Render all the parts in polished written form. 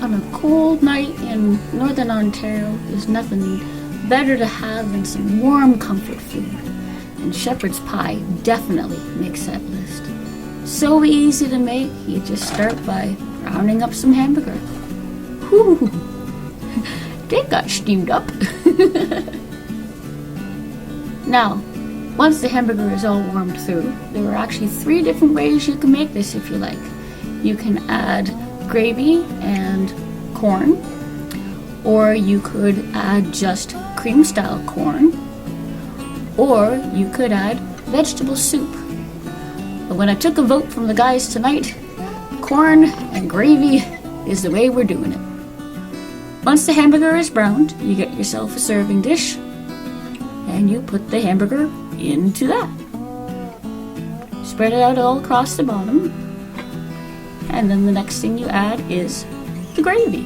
On a cold night in Northern Ontario, there's nothing better to have than some warm comfort food. And shepherd's pie definitely makes that list. So easy to make, you just start by browning up some hamburger. Whew, they got steamed up. Now, once the hamburger is all warmed through, there are actually 3 different ways you can make this if you like. You can add gravy and corn, or you could add just cream style corn, or you could add vegetable soup. But when I took a vote from the guys tonight, corn and gravy is the way we're doing it. Once the hamburger is browned, you get yourself a serving dish and you put the hamburger into that. Spread it out all across the bottom, and then the next thing you add is the gravy.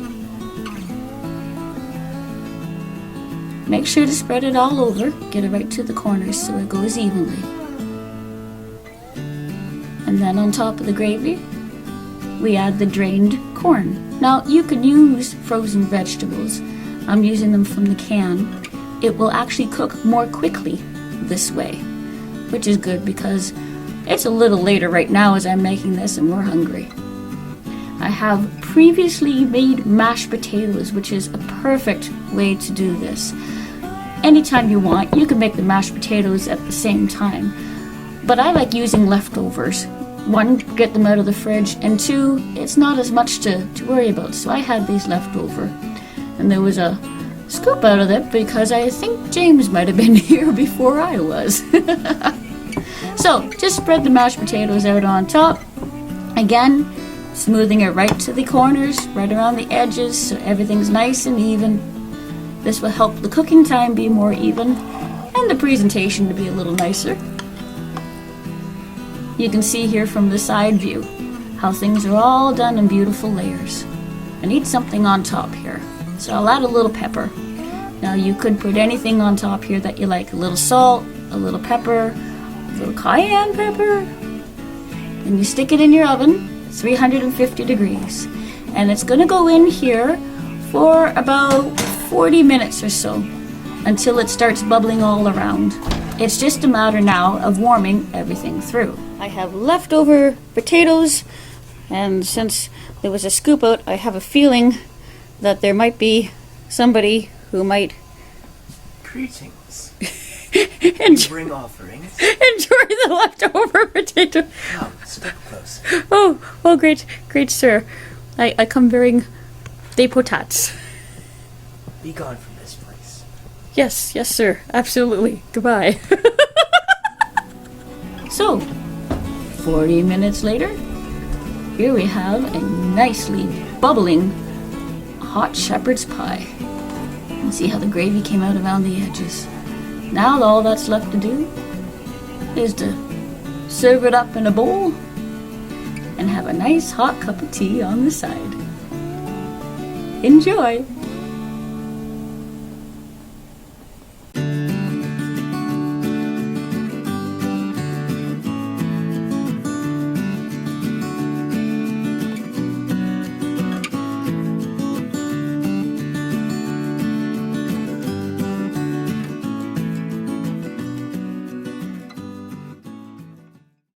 Make sure to spread it all over, get it right to the corners so it goes evenly. And then on top of the gravy, we add the drained corn. Now you can use frozen vegetables. I'm using them from the can. It will actually cook more quickly this way, which is good because it's a little later right now as I'm making this and we're hungry. I have previously made mashed potatoes, which is a perfect way to do this. Anytime you want, you can make the mashed potatoes at the same time. But I like using leftovers. 1, get them out of the fridge, and 2, it's not as much to worry about. So I had these left over. And there was a scoop out of it because I think James might have been here before I was. So just spread the mashed potatoes out on top. Again, smoothing it right to the corners, right around the edges, so everything's nice and even. This will help the cooking time be more even and the presentation to be a little nicer. You can see here from the side view how things are all done in beautiful layers. I need something on top here, so I'll add a little pepper. Now you could put anything on top here that you like. A little salt, a little pepper, a little cayenne pepper. And you stick it in your oven, 350 degrees. And it's gonna go in here for about 40 minutes or so until it starts bubbling all around. It's just a matter now of warming everything through. I have leftover potatoes, and since there was a scoop out, I have a feeling that there might be somebody who might Greetings. enjoy, You bring offerings. enjoy the leftover potato. Come, step closer. Oh, great, sir. I come bearing des potats. Be gone from this place. Yes, sir. Absolutely. Goodbye. So, 40 minutes later, here we have a nicely bubbling hot shepherd's pie. And see how the gravy came out around the edges. Now all that's left to do is to serve it up in a bowl and have a nice hot cup of tea on the side. Enjoy!